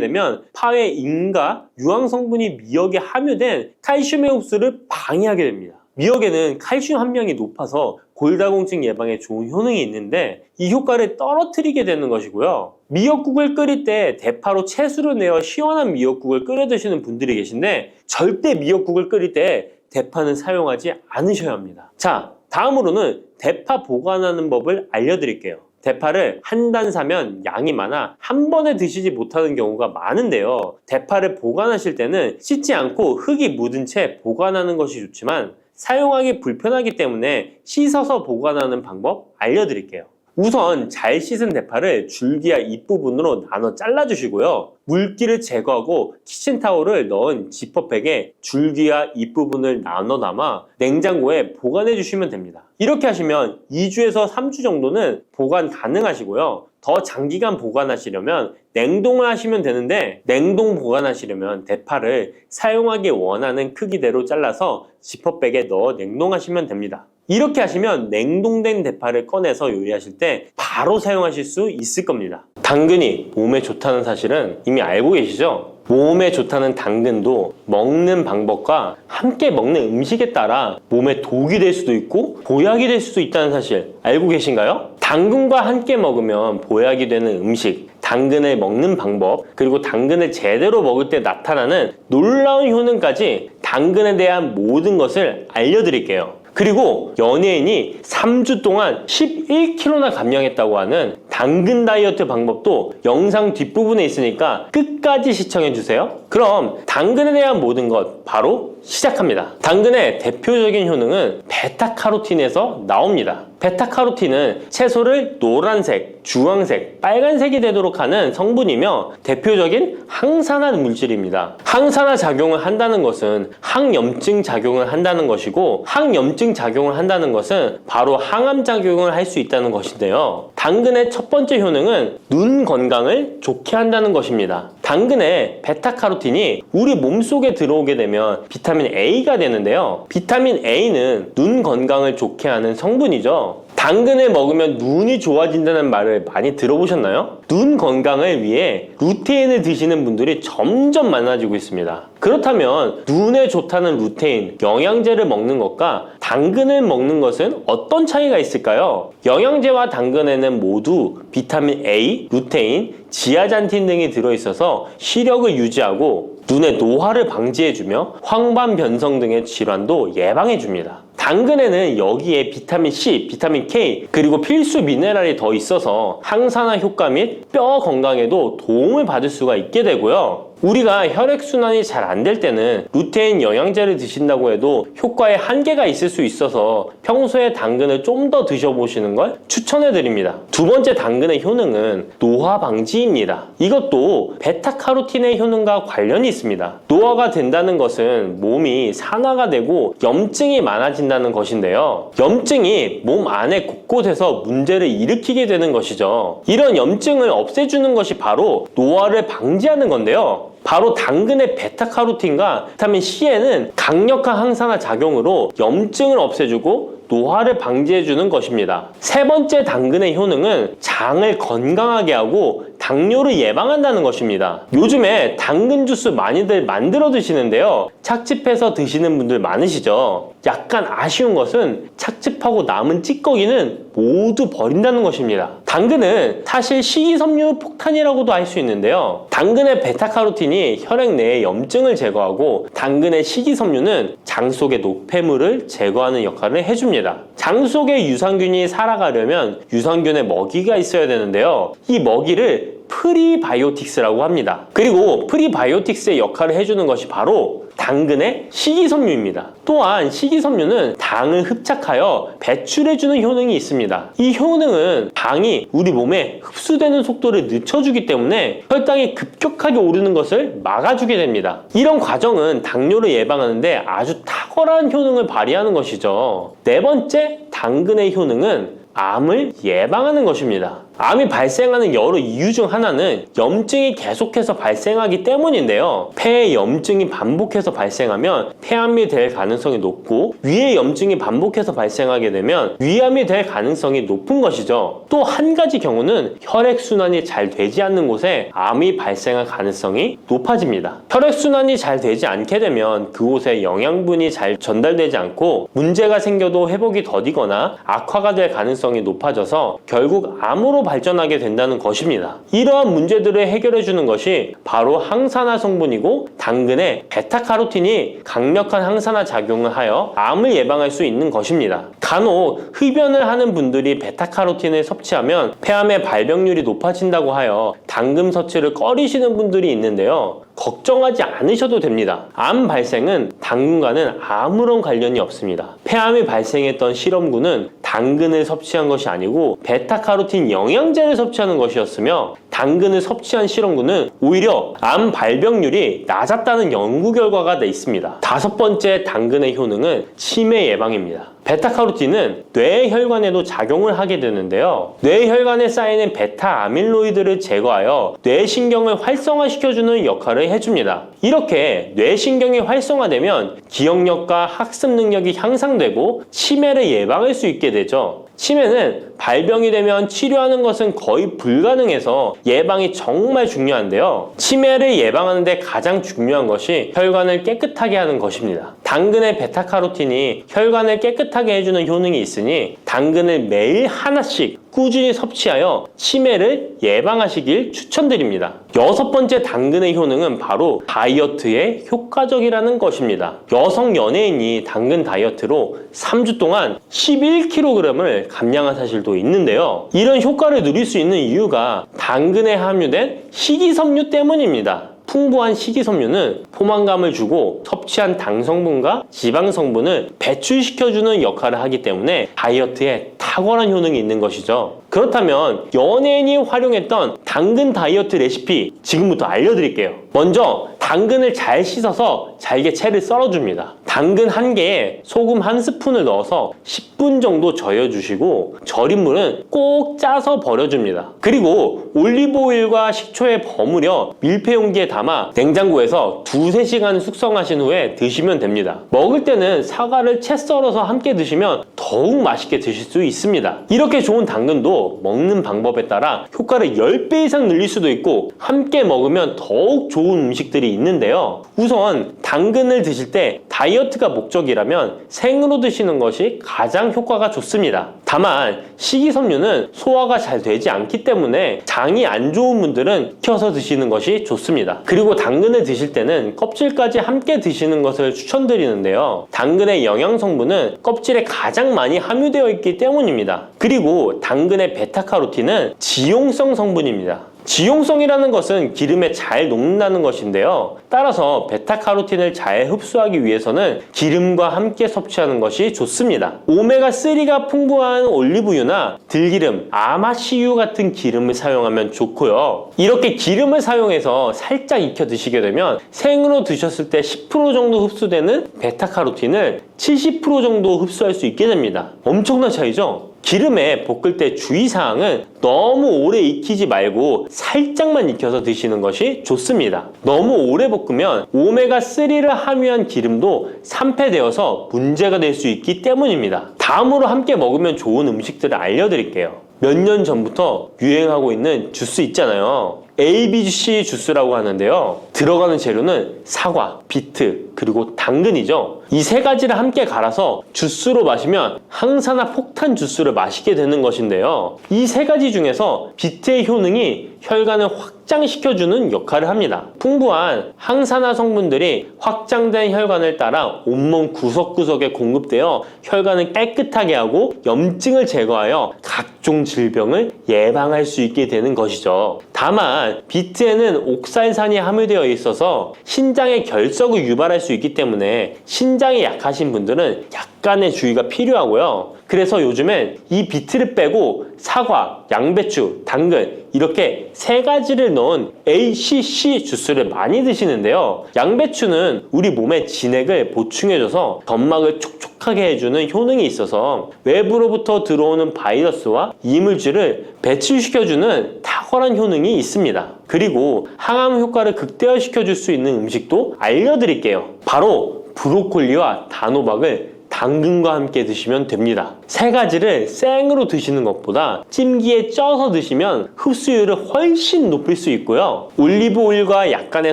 되면 파의 인과 유황 성분이 미역에 함유된 칼슘의 흡수를 방해하게 됩니다. 미역에는 칼슘 함량이 높아서 골다공증 예방에 좋은 효능이 있는데 이 효과를 떨어뜨리게 되는 것이고요. 미역국을 끓일 때 대파로 채수를 내어 시원한 미역국을 끓여 드시는 분들이 계신데 절대 미역국을 끓일 때 대파는 사용하지 않으셔야 합니다. 자, 다음으로는 대파 보관하는 법을 알려드릴게요. 대파를 한 단 사면 양이 많아 한 번에 드시지 못하는 경우가 많은데요. 대파를 보관하실 때는 씻지 않고 흙이 묻은 채 보관하는 것이 좋지만 사용하기 불편하기 때문에 씻어서 보관하는 방법 알려드릴게요. 우선 잘 씻은 대파를 줄기와 잎부분으로 나눠 잘라주시고요. 물기를 제거하고 키친타올을 넣은 지퍼백에 줄기와 잎부분을 나눠 담아 냉장고에 보관해 주시면 됩니다. 이렇게 하시면 2주에서 3주 정도는 보관 가능하시고요. 더 장기간 보관하시려면 냉동을 하시면 되는데 냉동 보관하시려면 대파를 사용하기 원하는 크기대로 잘라서 지퍼백에 넣어 냉동하시면 됩니다. 이렇게 하시면 냉동된 대파를 꺼내서 요리하실 때 바로 사용하실 수 있을 겁니다. 당근이 몸에 좋다는 사실은 이미 알고 계시죠? 몸에 좋다는 당근도 먹는 방법과 함께 먹는 음식에 따라 몸에 독이 될 수도 있고 보약이 될 수도 있다는 사실 알고 계신가요? 당근과 함께 먹으면 보약이 되는 음식 당근을 먹는 방법, 그리고 당근을 제대로 먹을 때 나타나는 놀라운 효능까지 당근에 대한 모든 것을 알려드릴게요. 그리고 연예인이 3주 동안 11kg나 감량했다고 하는 당근 다이어트 방법도 영상 뒷부분에 있으니까 끝까지 시청해주세요. 그럼 당근에 대한 모든 것 바로 시작합니다. 당근의 대표적인 효능은 베타카로틴에서 나옵니다. 베타카로틴은 채소를 노란색, 주황색, 빨간색이 되도록 하는 성분이며 대표적인 항산화 물질입니다. 항산화 작용을 한다는 것은 항염증 작용을 한다는 것이고, 항염증 작용을 한다는 것은 바로 항암 작용을 할 수 있다는 것인데요. 당근의 첫 번째 효능은 눈 건강을 좋게 한다는 것입니다. 당근의 베타카로틴이 우리 몸속에 들어오게 되면 비타민 A가 되는데요. 비타민 A는 눈 건강을 좋게 하는 성분이죠. 당근을 먹으면 눈이 좋아진다는 말을 많이 들어보셨나요? 눈 건강을 위해 루테인을 드시는 분들이 점점 많아지고 있습니다. 그렇다면 눈에 좋다는 루테인, 영양제를 먹는 것과 당근을 먹는 것은 어떤 차이가 있을까요? 영양제와 당근에는 모두 비타민 A, 루테인, 지아잔틴 등이 들어있어서 시력을 유지하고 눈의 노화를 방지해주며 황반 변성 등의 질환도 예방해줍니다. 당근에는 여기에 비타민 C, 비타민 K, 그리고 필수 미네랄이 더 있어서 항산화 효과 및 뼈 건강에도 도움을 받을 수가 있게 되고요. 우리가 혈액순환이 잘 안 될 때는 루테인 영양제를 드신다고 해도 효과에 한계가 있을 수 있어서 평소에 당근을 좀 더 드셔보시는 걸 추천해드립니다. 두 번째 당근의 효능은 노화 방지입니다. 이것도 베타카로틴의 효능과 관련이 있습니다. 노화가 된다는 것은 몸이 산화가 되고 염증이 많아진다는 것인데요. 염증이 몸 안에 곳곳에서 문제를 일으키게 되는 것이죠. 이런 염증을 없애주는 것이 바로 노화를 방지하는 건데요. 바로 당근의 베타카로틴과 비타민 C에는 강력한 항산화 작용으로 염증을 없애주고 노화를 방지해주는 것입니다. 세 번째 당근의 효능은 장을 건강하게 하고 당뇨를 예방한다는 것입니다. 요즘에 당근 주스 많이들 만들어 드시는데요. 착즙해서 드시는 분들 많으시죠? 약간 아쉬운 것은 착즙하고 남은 찌꺼기는 모두 버린다는 것입니다. 당근은 사실 식이섬유 폭탄이라고도 할 수 있는데요. 당근의 베타카로틴이 혈액 내의 염증을 제거하고 당근의 식이섬유는 장 속의 노폐물을 제거하는 역할을 해줍니다. 장 속의 유산균이 살아가려면 유산균의 먹이가 있어야 되는데요. 이 먹이를 프리바이오틱스라고 합니다. 그리고 프리바이오틱스의 역할을 해주는 것이 바로 당근의 식이섬유입니다. 또한 식이섬유는 당을 흡착하여 배출해주는 효능이 있습니다. 이 효능은 당이 우리 몸에 흡수되는 속도를 늦춰주기 때문에 혈당이 급격하게 오르는 것을 막아주게 됩니다. 이런 과정은 당뇨를 예방하는데 아주 탁월한 효능을 발휘하는 것이죠. 네 번째 당근의 효능은 암을 예방하는 것입니다. 암이 발생하는 여러 이유 중 하나는 염증이 계속해서 발생하기 때문인데요. 폐에 염증이 반복해서 발생하면 폐암이 될 가능성이 높고 위에 염증이 반복해서 발생하게 되면 위암이 될 가능성이 높은 것이죠. 또 한 가지 경우는 혈액순환이 잘 되지 않는 곳에 암이 발생할 가능성이 높아집니다. 혈액순환이 잘 되지 않게 되면 그곳에 영양분이 잘 전달되지 않고 문제가 생겨도 회복이 더디거나 악화가 될 가능성이 높아져서 결국 암으로 발전하게 된다는 것입니다. 이러한 문제들을 해결해 주는 것이 바로 항산화 성분이고 당근의 베타카로틴이 강력한 항산화 작용을 하여 암을 예방할 수 있는 것입니다. 간혹 흡연을 하는 분들이 베타카로틴을 섭취하면 폐암의 발병률이 높아진다고 하여 당근 섭취를 꺼리시는 분들이 있는데요. 걱정하지 않으셔도 됩니다. 암 발생은 당근과는 아무런 관련이 없습니다. 폐암이 발생했던 실험군은 당근을 섭취한 것이 아니고 베타카로틴 영양제를 섭취하는 것이었으며 당근을 섭취한 실험군은 오히려 암 발병률이 낮았다는 연구 결과가 있습니다. 다섯 번째 당근의 효능은 치매 예방입니다. 베타카로틴은 뇌혈관에도 작용을 하게 되는데요. 뇌혈관에 쌓이는 베타 아밀로이드를 제거하여 뇌신경을 활성화시켜주는 역할을 해줍니다. 이렇게 뇌신경이 활성화되면 기억력과 학습 능력이 향상되고 치매를 예방할 수 있게 되죠. 치매는 발병이 되면 치료하는 것은 거의 불가능해서 예방이 정말 중요한데요. 치매를 예방하는 데 가장 중요한 것이 혈관을 깨끗하게 하는 것입니다. 당근의 베타카로틴이 혈관을 깨끗하게 해주는 효능이 있으니 당근을 매일 하나씩 꾸준히 섭취하여 치매를 예방하시길 추천드립니다. 여섯 번째 당근의 효능은 바로 다이어트에 효과적이라는 것입니다. 여성 연예인이 당근 다이어트로 3주 동안 11kg을 감량한 사실도 있는데요. 이런 효과를 누릴 수 있는 이유가 당근에 함유된 식이섬유 때문입니다. 풍부한 식이섬유는 포만감을 주고 섭취한 당 성분과 지방 성분을 배출시켜주는 역할을 하기 때문에 다이어트에 탁월한 효능이 있는 것이죠. 그렇다면 연예인이 활용했던 당근 다이어트 레시피 지금부터 알려드릴게요. 먼저 당근을 잘 씻어서 잘게 채를 썰어줍니다. 당근 한 개에 소금 한 스푼을 넣어서 10분 정도 저어주시고 절인 물은 꼭 짜서 버려줍니다. 그리고 올리브오일과 식초에 버무려 밀폐용기에 담아 냉장고에서 2~3시간 숙성하신 후에 드시면 됩니다. 먹을 때는 사과를 채 썰어서 함께 드시면 더욱 맛있게 드실 수 있습니다. 이렇게 좋은 당근도 먹는 방법에 따라 효과를 10배 이상 늘릴 수도 있고 함께 먹으면 더욱 좋은 음식들이 있는데요. 우선 당근을 드실 때 다이어트가 목적이라면 생으로 드시는 것이 가장 효과가 좋습니다. 다만 식이섬유는 소화가 잘 되지 않기 때문에 장이 안 좋은 분들은 익혀서 드시는 것이 좋습니다. 그리고 당근을 드실 때는 껍질까지 함께 드시는 것을 추천드리는데요. 당근의 영양 성분은 껍질에 가장 많이 함유되어 있기 때문입니다. 그리고 당근의 베타카로틴은 지용성 성분입니다. 지용성이라는 것은 기름에 잘 녹는다는 것인데요. 따라서 베타카로틴을 잘 흡수하기 위해서는 기름과 함께 섭취하는 것이 좋습니다. 오메가3가 풍부한 올리브유나 들기름, 아마씨유 같은 기름을 사용하면 좋고요. 이렇게 기름을 사용해서 살짝 익혀 드시게 되면 생으로 드셨을 때 10% 정도 흡수되는 베타카로틴을 70% 정도 흡수할 수 있게 됩니다. 엄청난 차이죠? 기름에 볶을 때 주의사항은 너무 오래 익히지 말고 살짝만 익혀서 드시는 것이 좋습니다. 너무 오래 볶으면 오메가3를 함유한 기름도 산패되어서 문제가 될 수 있기 때문입니다. 다음으로 함께 먹으면 좋은 음식들을 알려드릴게요. 몇 년 전부터 유행하고 있는 주스 있잖아요. ABC 주스라고 하는데요. 들어가는 재료는 사과, 비트, 그리고 당근이죠. 이 세 가지를 함께 갈아서 주스로 마시면 항산화 폭탄 주스를 마시게 되는 것인데요. 이 세 가지 중에서 비트의 효능이 혈관을 확장시켜주는 역할을 합니다. 풍부한 항산화 성분들이 확장된 혈관을 따라 온몸 구석구석에 공급되어 혈관을 깨끗하게 하고 염증을 제거하여 각종 질병을 예방할 수 있게 되는 것이죠. 다만 비트에는 옥살산이 함유되어 있어서 신장의 결석을 유발할 수 있기 때문에 신장이 약하신 분들은 약간의 주의가 필요하고요. 그래서 요즘엔 이 비트를 빼고 사과, 양배추, 당근 이렇게 세 가지를 넣은 ACC 주스를 많이 드시는데요. 양배추는 우리 몸의 진액을 보충해줘서 점막을 촉촉하게 해주는 효능이 있어서 외부로부터 들어오는 바이러스와 이물질을 배출시켜주는 탁월한 효능이 있습니다. 그리고 항암 효과를 극대화시켜줄 수 있는 음식도 알려드릴게요. 바로 브로콜리와 단호박을 당근과 함께 드시면 됩니다. 세 가지를 생으로 드시는 것보다 찜기에 쪄서 드시면 흡수율을 훨씬 높일 수 있고요. 올리브 오일과 약간의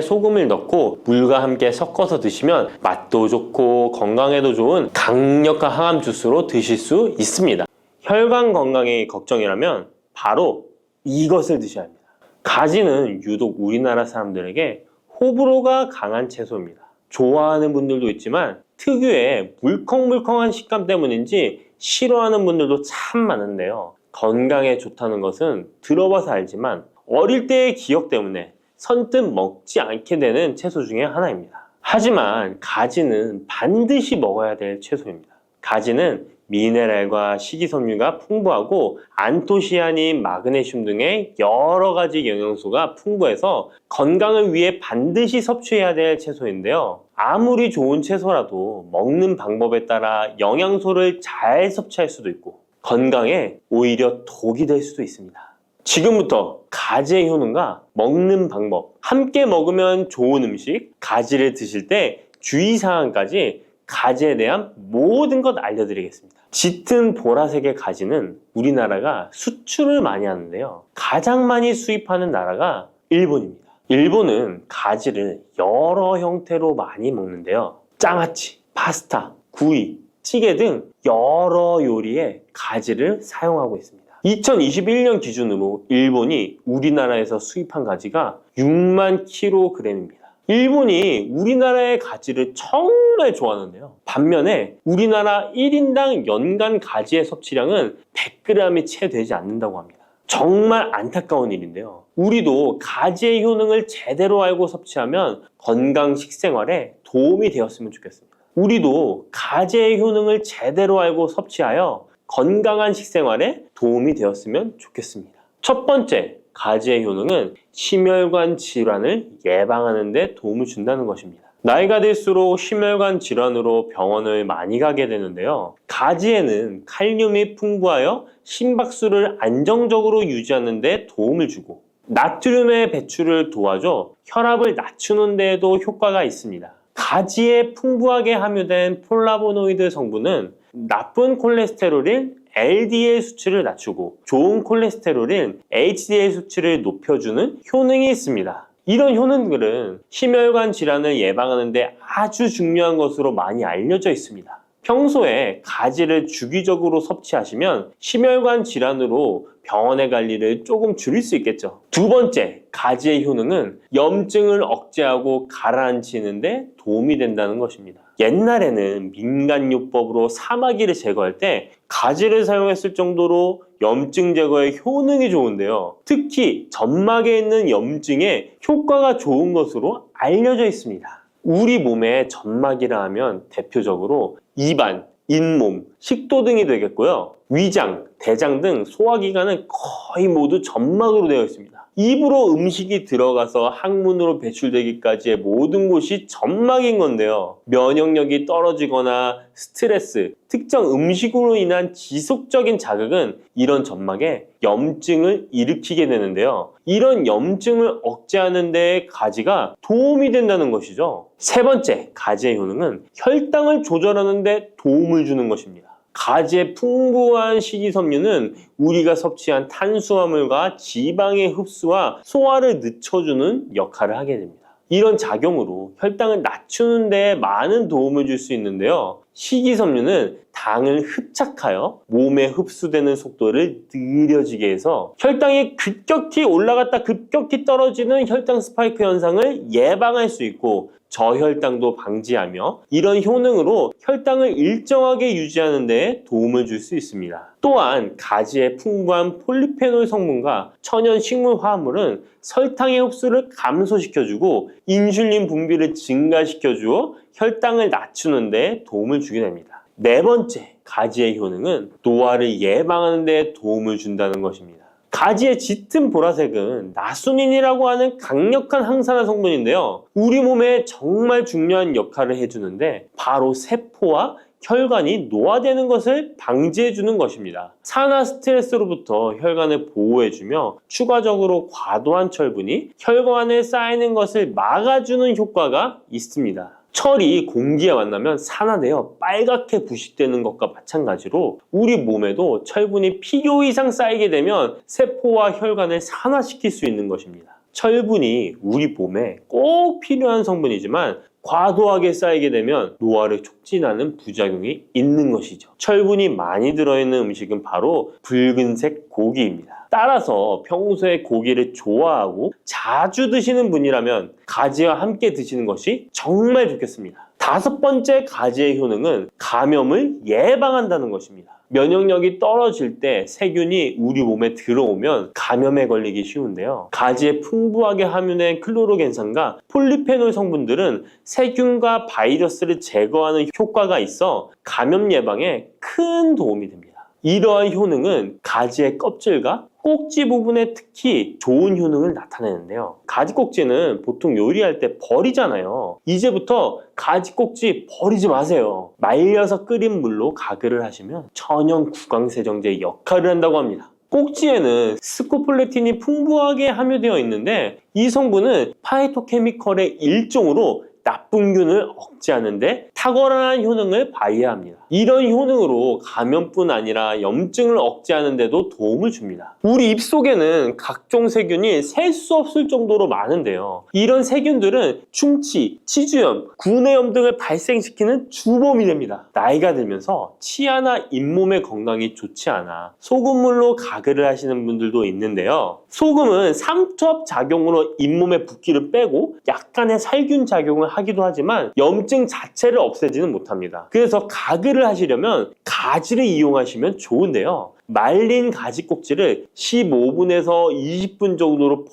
소금을 넣고 물과 함께 섞어서 드시면 맛도 좋고 건강에도 좋은 강력한 항암 주스로 드실 수 있습니다. 혈관 건강이 걱정이라면 바로 이것을 드셔야 합니다. 가지는 유독 우리나라 사람들에게 호불호가 강한 채소입니다. 좋아하는 분들도 있지만 특유의 물컹물컹한 식감 때문인지 싫어하는 분들도 참 많은데요. 건강에 좋다는 것은 들어봐서 알지만 어릴 때의 기억 때문에 선뜻 먹지 않게 되는 채소 중에 하나입니다. 하지만 가지는 반드시 먹어야 될 채소입니다. 가지는 미네랄과 식이섬유가 풍부하고 안토시아닌, 마그네슘 등의 여러 가지 영양소가 풍부해서 건강을 위해 반드시 섭취해야 될 채소인데요. 아무리 좋은 채소라도 먹는 방법에 따라 영양소를 잘 섭취할 수도 있고 건강에 오히려 독이 될 수도 있습니다. 지금부터 가지의 효능과 먹는 방법, 함께 먹으면 좋은 음식, 가지를 드실 때 주의사항까지 가지에 대한 모든 것 알려드리겠습니다. 짙은 보라색의 가지는 우리나라가 수출을 많이 하는데요. 가장 많이 수입하는 나라가 일본입니다. 일본은 가지를 여러 형태로 많이 먹는데요. 장아찌, 파스타, 구이, 찌개 등 여러 요리에 가지를 사용하고 있습니다. 2021년 기준으로 일본이 우리나라에서 수입한 가지가 6만 킬로그램입니다. 일본이 우리나라의 가지를 정말 좋아하는데요. 반면에 우리나라 1인당 연간 가지의 섭취량은 100g이 채 되지 않는다고 합니다. 정말 안타까운 일인데요. 우리도 가지의 효능을 제대로 알고 섭취하면 건강 식생활에 도움이 되었으면 좋겠습니다. 우리도 가지의 효능을 제대로 알고 섭취하여 건강한 식생활에 도움이 되었으면 좋겠습니다. 첫 번째, 가지의 효능은 심혈관 질환을 예방하는 데 도움을 준다는 것입니다. 나이가 들수록 심혈관 질환으로 병원을 많이 가게 되는데요. 가지에는 칼륨이 풍부하여 심박수를 안정적으로 유지하는 데 도움을 주고 나트륨의 배출을 도와줘 혈압을 낮추는 데에도 효과가 있습니다. 가지에 풍부하게 함유된 폴라보노이드 성분은 나쁜 콜레스테롤인 LDL 수치를 낮추고 좋은 콜레스테롤인 HDL 수치를 높여주는 효능이 있습니다. 이런 효능들은 심혈관 질환을 예방하는 데 아주 중요한 것으로 많이 알려져 있습니다. 평소에 가지를 주기적으로 섭취하시면 심혈관 질환으로 병원에 갈 일을 조금 줄일 수 있겠죠. 두 번째, 가지의 효능은 염증을 억제하고 가라앉히는 데 도움이 된다는 것입니다. 옛날에는 민간요법으로 사마귀를 제거할 때 가지를 사용했을 정도로 염증 제거에 효능이 좋은데요. 특히 점막에 있는 염증에 효과가 좋은 것으로 알려져 있습니다. 우리 몸에 점막이라 하면 대표적으로 입안, 잇몸, 식도 등이 되겠고요. 위장, 대장 등 소화기관은 거의 모두 점막으로 되어 있습니다. 입으로 음식이 들어가서 항문으로 배출되기까지의 모든 곳이 점막인 건데요. 면역력이 떨어지거나 스트레스, 특정 음식으로 인한 지속적인 자극은 이런 점막에 염증을 일으키게 되는데요. 이런 염증을 억제하는 데 가지가 도움이 된다는 것이죠. 세 번째, 가지의 효능은 혈당을 조절하는 데 도움을 주는 것입니다. 가지의 풍부한 식이섬유는 우리가 섭취한 탄수화물과 지방의 흡수와 소화를 늦춰주는 역할을 하게 됩니다. 이런 작용으로 혈당을 낮추는 데 많은 도움을 줄 수 있는데요. 식이섬유는 당을 흡착하여 몸에 흡수되는 속도를 느려지게 해서 혈당이 급격히 올라갔다 급격히 떨어지는 혈당 스파이크 현상을 예방할 수 있고 저혈당도 방지하며 이런 효능으로 혈당을 일정하게 유지하는 데 도움을 줄 수 있습니다. 또한 가지의 풍부한 폴리페놀 성분과 천연 식물 화합물은 설탕의 흡수를 감소시켜주고 인슐린 분비를 증가시켜주어 혈당을 낮추는 데 도움을 주게 됩니다. 네 번째, 가지의 효능은 노화를 예방하는 데 도움을 준다는 것입니다. 가지의 짙은 보라색은 나수닌이라고 하는 강력한 항산화 성분인데요. 우리 몸에 정말 중요한 역할을 해주는데 바로 세포와 혈관이 노화되는 것을 방지해주는 것입니다. 산화 스트레스로부터 혈관을 보호해주며 추가적으로 과도한 철분이 혈관에 쌓이는 것을 막아주는 효과가 있습니다. 철이 공기에 만나면 산화되어 빨갛게 부식되는 것과 마찬가지로 우리 몸에도 철분이 필요 이상 쌓이게 되면 세포와 혈관을 산화시킬 수 있는 것입니다. 철분이 우리 몸에 꼭 필요한 성분이지만 과도하게 쌓이게 되면 노화를 촉진하는 부작용이 있는 것이죠. 철분이 많이 들어있는 음식은 바로 붉은색 고기입니다. 따라서 평소에 고기를 좋아하고 자주 드시는 분이라면 가지와 함께 드시는 것이 정말 좋겠습니다. 다섯 번째 가지의 효능은 감염을 예방한다는 것입니다. 면역력이 떨어질 때 세균이 우리 몸에 들어오면 감염에 걸리기 쉬운데요. 가지에 풍부하게 함유된 클로로겐산과 폴리페놀 성분들은 세균과 바이러스를 제거하는 효과가 있어 감염 예방에 큰 도움이 됩니다. 이러한 효능은 가지의 껍질과 꼭지 부분에 특히 좋은 효능을 나타내는데요. 가지 꼭지는 보통 요리할 때 버리잖아요. 이제부터 가지 꼭지 버리지 마세요. 말려서 끓인 물로 가글을 하시면 천연 구강세정제 역할을 한다고 합니다. 꼭지에는 스코폴레틴이 풍부하게 함유되어 있는데 이 성분은 파이토케미컬의 일종으로 나쁜 균을 억제하는 데 탁월한 효능을 발휘합니다. 이런 효능으로 감염뿐 아니라 염증을 억제하는 데도 도움을 줍니다. 우리 입속에는 각종 세균이 셀 수 없을 정도로 많은데요. 이런 세균들은 충치, 치주염, 구내염 등을 발생시키는 주범이 됩니다. 나이가 들면서 치아나 잇몸의 건강이 좋지 않아 소금물로 가글을 하시는 분들도 있는데요. 소금은 삼투압 작용으로 잇몸의 붓기를 빼고 약간의 살균 작용을 하기도 하지만 염증 자체를 없애지는 못합니다. 그래서 가글을 하시려면 가지를 이용하시면 좋은데요. 말린 가지 꼭지를 15분에서 20분 정도로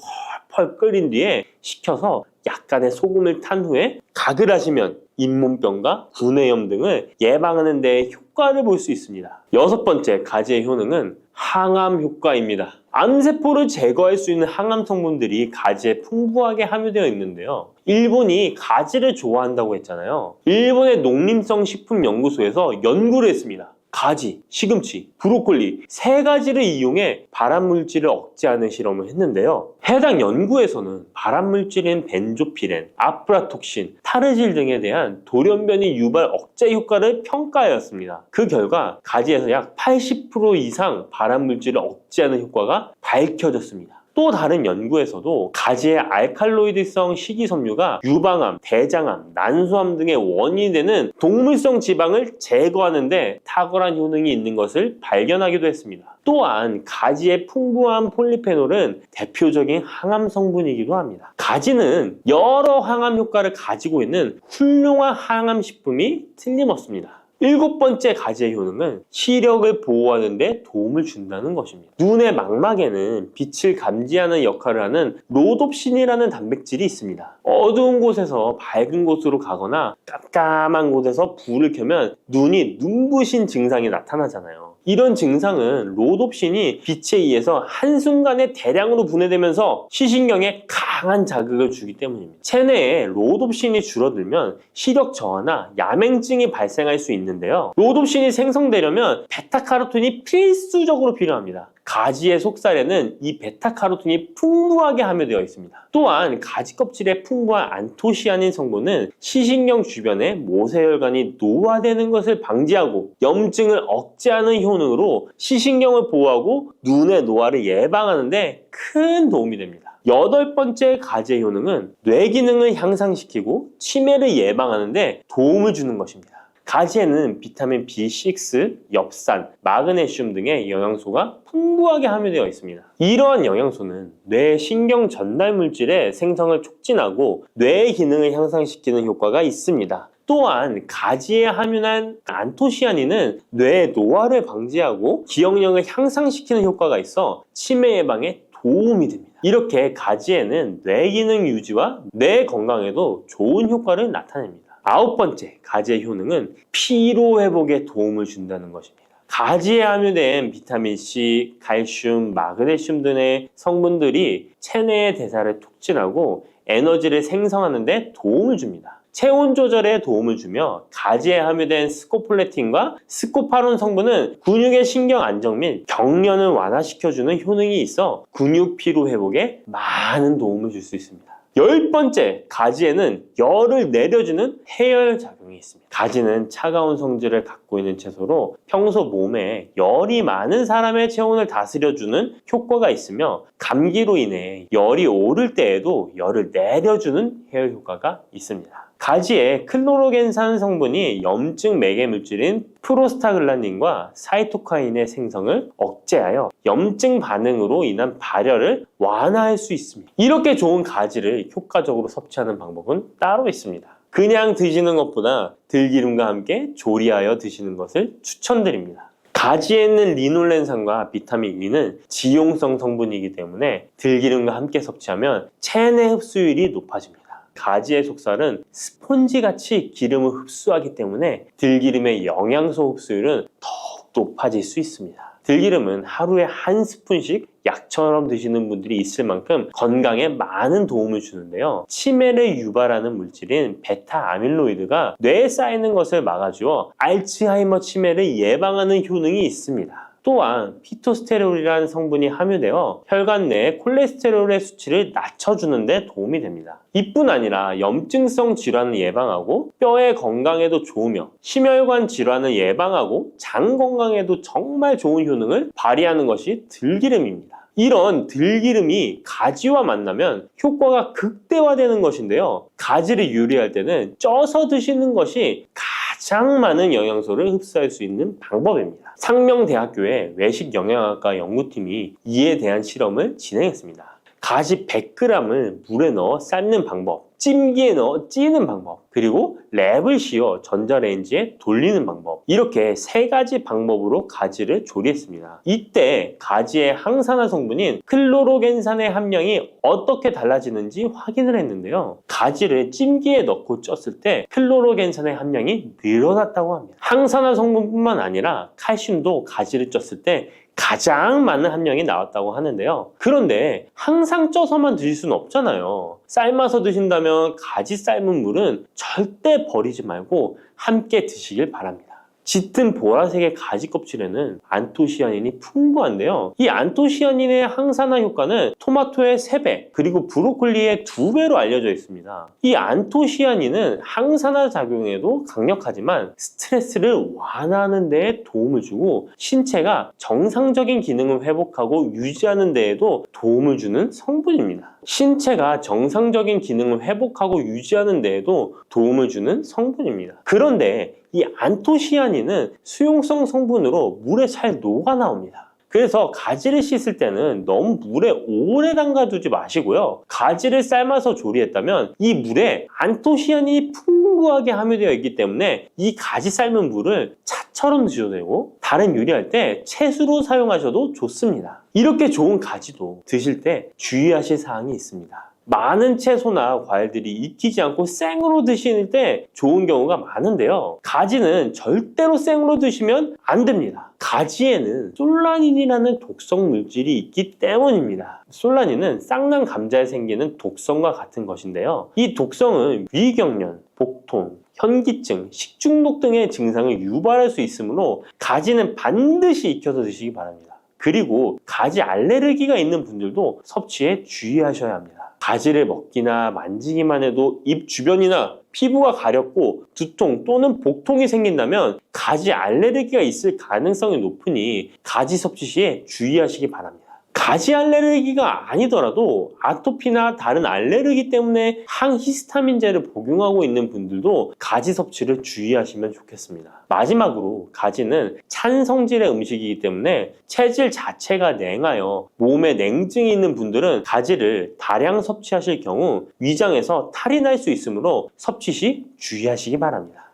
펄펄 끓인 뒤에 식혀서 약간의 소금을 탄 후에 가글 하시면 잇몸병과 구내염 등을 예방하는 데 효과를 볼 수 있습니다. 6번째 가지의 효능은 항암 효과입니다. 암세포를 제거할 수 있는 항암 성분들이 가지에 풍부하게 함유되어 있는데요. 일본이 가지를 좋아한다고 했잖아요. 일본의 농림성 식품연구소에서 연구를 했습니다. 가지, 시금치, 브로콜리 3가지를 이용해 발암물질을 억제하는 실험을 했는데요. 해당 연구에서는 발암물질인 벤조피렌, 아프라톡신, 타르질 등에 대한 돌연변이 유발 억제 효과를 평가하였습니다. 그 결과 가지에서 약 80% 이상 발암물질을 억제하는 효과가 밝혀졌습니다. 또 다른 연구에서도 가지의 알칼로이드성 식이섬유가 유방암, 대장암, 난소암 등의 원인이 되는 동물성 지방을 제거하는 데 탁월한 효능이 있는 것을 발견하기도 했습니다. 또한 가지의 풍부한 폴리페놀은 대표적인 항암 성분이기도 합니다. 가지는 여러 항암 효과를 가지고 있는 훌륭한 항암 식품이 틀림없습니다. 7번째 가지의 효능은 시력을 보호하는 데 도움을 준다는 것입니다. 눈의 망막에는 빛을 감지하는 역할을 하는 로놉신이라는 단백질이 있습니다. 어두운 곳에서 밝은 곳으로 가거나 깜깜한 곳에서 불을 켜면 눈이 눈부신 증상이 나타나잖아요. 이런 증상은 로놉신이 빛에 의해서 한순간에 대량으로 분해되면서 시신경에 강한 자극을 주기 때문입니다. 체내에 로놉신이 줄어들면 시력 저하나 야맹증이 발생할 수 있는데요. 로놉신이 생성되려면 베타카로틴이 필수적으로 필요합니다. 가지의 속살에는 이 베타카로틴이 풍부하게 함유되어 있습니다. 또한 가지 껍질에 풍부한 안토시아닌 성분은 시신경 주변에 모세혈관이 노화되는 것을 방지하고 염증을 억제하는 효능으로 시신경을 보호하고 눈의 노화를 예방하는 데 큰 도움이 됩니다. 8번째 가지의 효능은 뇌 기능을 향상시키고 치매를 예방하는 데 도움을 주는 것입니다. 가지에는 비타민 B6, 엽산, 마그네슘 등의 영양소가 풍부하게 함유되어 있습니다. 이러한 영양소는 뇌 신경 전달 물질의 생성을 촉진하고 뇌의 기능을 향상시키는 효과가 있습니다. 또한 가지에 함유한 안토시아닌은 뇌의 노화를 방지하고 기억력을 향상시키는 효과가 있어 치매 예방에 도움이 됩니다. 이렇게 가지에는 뇌 기능 유지와 뇌 건강에도 좋은 효과를 나타냅니다. 9번째 가지의 효능은 피로 회복에 도움을 준다는 것입니다. 가지에 함유된 비타민C, 칼슘, 마그네슘 등의 성분들이 체내의 대사를 촉진하고 에너지를 생성하는 데 도움을 줍니다. 체온 조절에 도움을 주며 가지에 함유된 스코폴레틴과 스코파론 성분은 근육의 신경 안정 및 경련을 완화시켜주는 효능이 있어 근육 피로 회복에 많은 도움을 줄 수 있습니다. 10번째, 가지에는 열을 내려주는 해열 작용이 있습니다. 가지는 차가운 성질을 갖고 있는 채소로 평소 몸에 열이 많은 사람의 체온을 다스려주는 효과가 있으며 감기로 인해 열이 오를 때에도 열을 내려주는 해열 효과가 있습니다. 가지에 클로로겐산 성분이 염증 매개 물질인 프로스타글란딘과 사이토카인의 생성을 억제하여 염증 반응으로 인한 발열을 완화할 수 있습니다. 이렇게 좋은 가지를 효과적으로 섭취하는 방법은 따로 있습니다. 그냥 드시는 것보다 들기름과 함께 조리하여 드시는 것을 추천드립니다. 가지에 있는 리놀렌산과 비타민 E는 지용성 성분이기 때문에 들기름과 함께 섭취하면 체내 흡수율이 높아집니다. 가지의 속살은 스폰지같이 기름을 흡수하기 때문에 들기름의 영양소 흡수율은 더욱 높아질 수 있습니다. 들기름은 하루에 1스푼씩 약처럼 드시는 분들이 있을 만큼 건강에 많은 도움을 주는데요. 치매를 유발하는 물질인 베타 아밀로이드가 뇌에 쌓이는 것을 막아주어 알츠하이머 치매를 예방하는 효능이 있습니다. 또한 피토스테롤이라는 성분이 함유되어 혈관 내 콜레스테롤의 수치를 낮춰주는 데 도움이 됩니다. 이뿐 아니라 염증성 질환을 예방하고 뼈의 건강에도 좋으며 심혈관 질환을 예방하고 장 건강에도 정말 좋은 효능을 발휘하는 것이 들기름입니다. 이런 들기름이 가지와 만나면 효과가 극대화되는 것인데요. 가지를 요리할 때는 쪄서 드시는 것이 가장 많은 영양소를 흡수할 수 있는 방법입니다. 상명대학교의 외식영양학과 연구팀이 이에 대한 실험을 진행했습니다. 가지 100g을 물에 넣어 삶는 방법, 찜기에 넣어 찌는 방법, 그리고 랩을 씌워 전자레인지에 돌리는 방법, 이렇게 3가지 방법으로 가지를 조리했습니다. 이때 가지의 항산화 성분인 클로로겐산의 함량이 어떻게 달라지는지 확인을 했는데요. 가지를 찜기에 넣고 쪘을 때 클로로겐산의 함량이 늘어났다고 합니다. 항산화 성분뿐만 아니라 칼슘도 가지를 쪘을 때 가장 많은 함량이 나왔다고 하는데요. 그런데 항상 쪄서만 드실 수는 없잖아요. 삶아서 드신다면 가지 삶은 물은 절대 버리지 말고 함께 드시길 바랍니다. 짙은 보라색의 가지 껍질에는 안토시아닌이 풍부한데요. 이 안토시아닌의 항산화 효과는 토마토의 3배, 그리고 브로콜리의 2배로 알려져 있습니다. 이 안토시아닌은 항산화 작용에도 강력하지만 스트레스를 완화하는 데에 도움을 주고 신체가 정상적인 기능을 회복하고 유지하는 데에도 도움을 주는 성분입니다. 신체가 정상적인 기능을 회복하고 유지하는 데에도 도움을 주는 성분입니다. 그런데 이 안토시아닌은 수용성 성분으로 물에 잘 녹아 나옵니다. 그래서 가지를 씻을 때는 너무 물에 오래 담가두지 마시고요. 가지를 삶아서 조리했다면 이 물에 안토시아닌이 풍부하게 함유되어 있기 때문에 이 가지 삶은 물을 차처럼 드셔도 되고 다른 요리할 때 채수로 사용하셔도 좋습니다. 이렇게 좋은 가지도 드실 때 주의하실 사항이 있습니다. 많은 채소나 과일들이 익히지 않고 생으로 드실 때 좋은 경우가 많은데요. 가지는 절대로 생으로 드시면 안 됩니다. 가지에는 솔라닌이라는 독성 물질이 있기 때문입니다. 솔라닌은 쌍난 감자에 생기는 독성과 같은 것인데요. 이 독성은 위경련, 복통, 현기증, 식중독 등의 증상을 유발할 수 있으므로 가지는 반드시 익혀서 드시기 바랍니다. 그리고 가지 알레르기가 있는 분들도 섭취에 주의하셔야 합니다. 가지를 먹기나 만지기만 해도 입 주변이나 피부가 가렵고 두통 또는 복통이 생긴다면 가지 알레르기가 있을 가능성이 높으니 가지 섭취 시에 주의하시기 바랍니다. 가지 알레르기가 아니더라도 아토피나 다른 알레르기 때문에 항히스타민제를 복용하고 있는 분들도 가지 섭취를 주의하시면 좋겠습니다. 마지막으로 가지는 찬 성질의 음식이기 때문에 체질 자체가 냉하여 몸에 냉증이 있는 분들은 가지를 다량 섭취하실 경우 위장에서 탈이 날 수 있으므로 섭취 시 주의하시기 바랍니다.